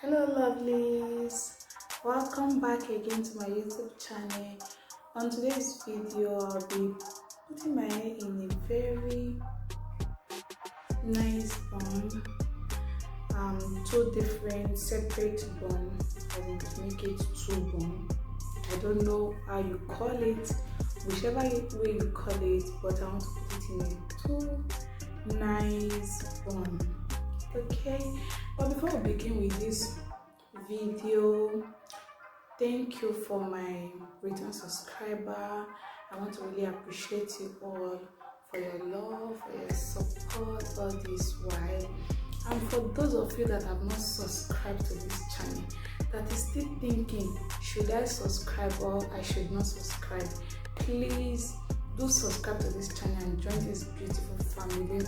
Hello lovelies, welcome back again to my YouTube channel. On today's video I'll be putting my hair in a very nice bun, two different separate bun, as in to make it two bun. I don't know how you call it, whichever way you call it, but I want to put it in a two nice bun. Okay, but before we begin with this video, thank you for my return subscriber. I want to really appreciate you all for your love, for your support all this while, and for those of you that have not subscribed to this channel, that is still thinking, should I subscribe or I should not subscribe, please do subscribe to this channel and join this beautiful family.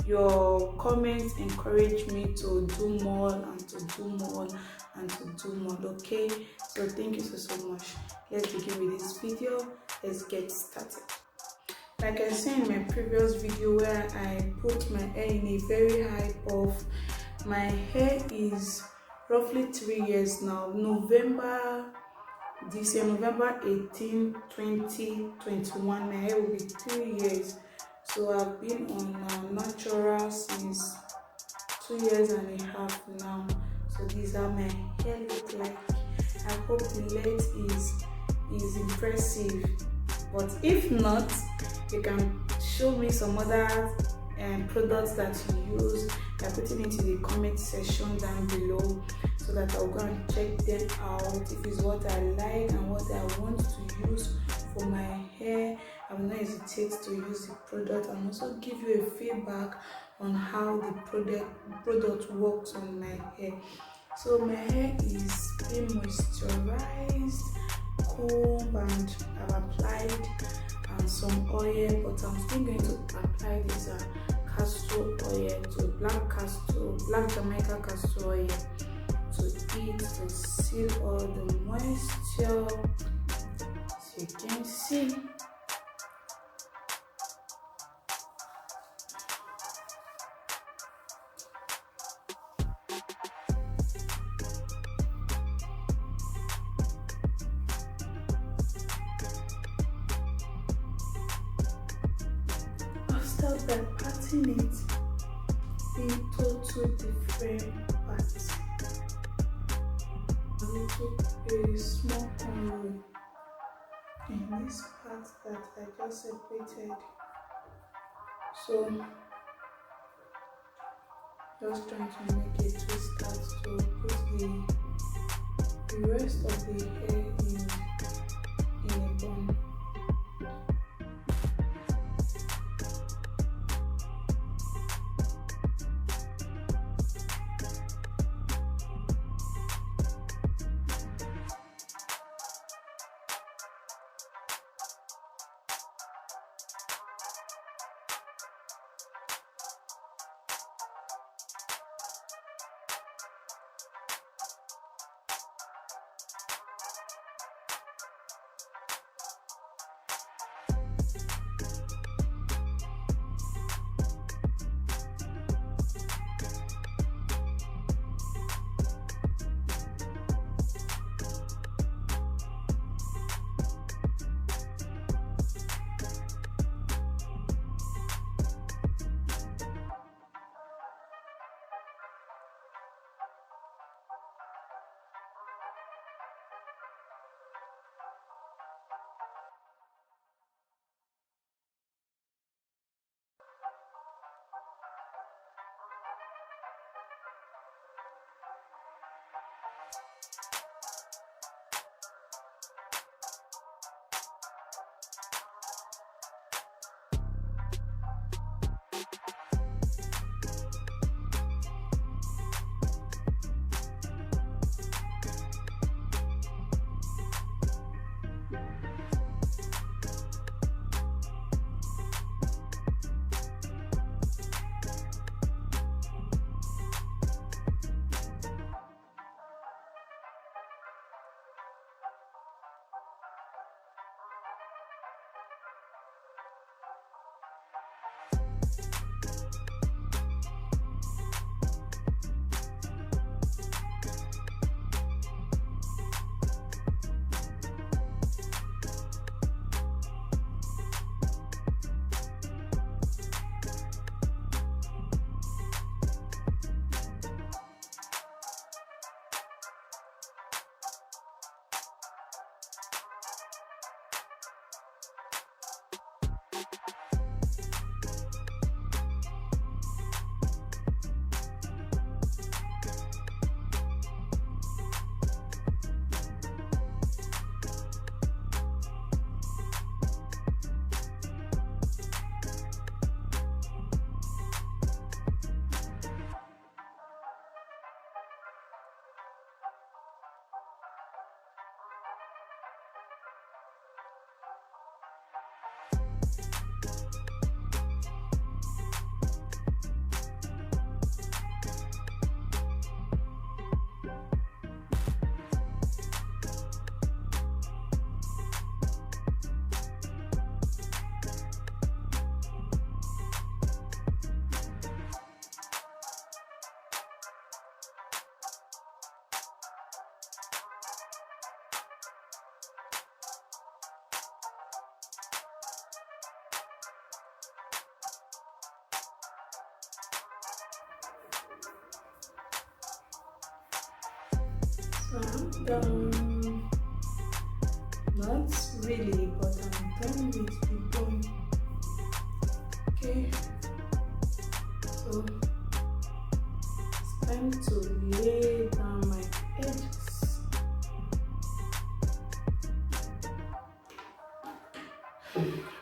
Your comments encourage me to do more and to do more and to do more. Okay, so thank you so much. Let's begin with this video. Let's get started. Like I said in my previous video where I put my hair in a very high puff, my hair is roughly 3 years now. November 18, 2021, my hair will be 3 years. So I've been on natural since 2 years and a half now. So these are my hair look like. I hope the length is impressive, but if not, you can show me some other products that you use by putting it in the comment section down below, so that I'll go and check them out. If it's what I like and what I want to use for my hair, I will not hesitate to use the product and also give you a feedback on how the product works on my hair. So my hair is being moisturized, comb, and I've applied some oil, but I'm still going to apply this castor oil, to black Jamaica castor oil, to it to seal all the moisture. So you can see. I'll start by parting it into two different parts. A small cornrow in this part that I just separated. So just trying to make a twist start to put the rest of the hair in a bun. So I'm done. Not really, but I'm done with the bone. Okay. So it's time to lay down my edges.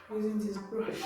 Using this brush.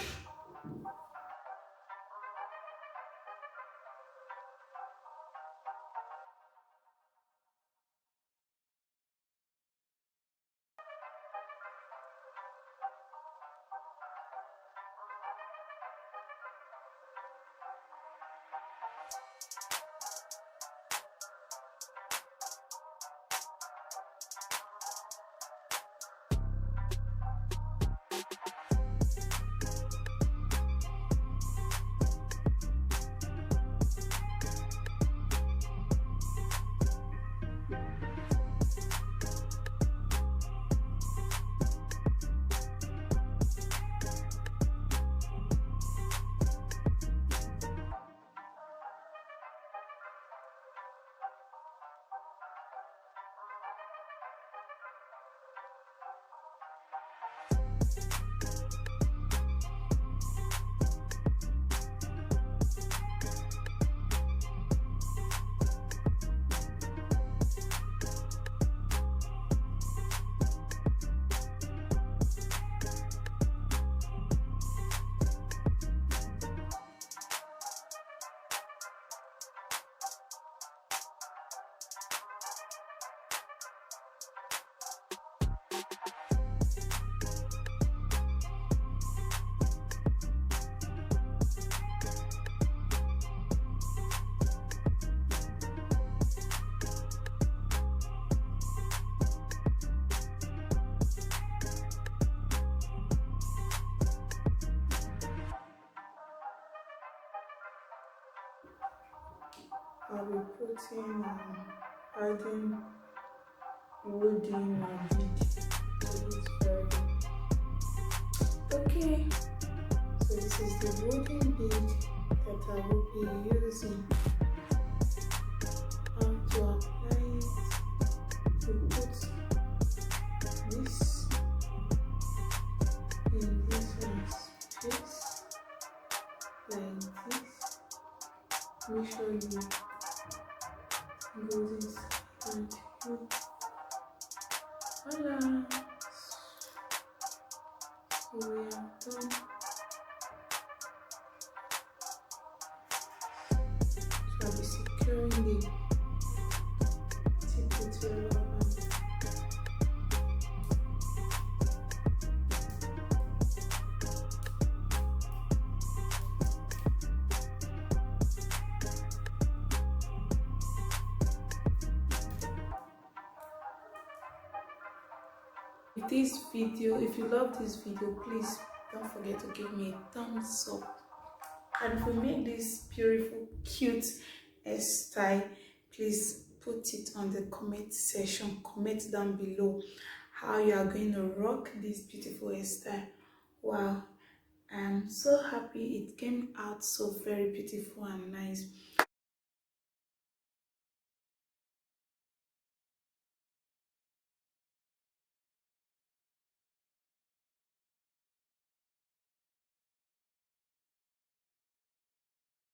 I'll be putting adding wooden bead to this very. Okay, so this is the wooden bead that I will be using. How to apply it? We put this in this space like this. Make sure you go this and you voila. So we are done. So I'll be securing the tip with your rubber band. If you love this video, please don't forget to give me a thumbs up. And if you made this beautiful, cute hairstyle, please put it on the comment section. Comment down below how you are going to rock this beautiful hairstyle. Wow, I'm so happy it came out so very beautiful and nice.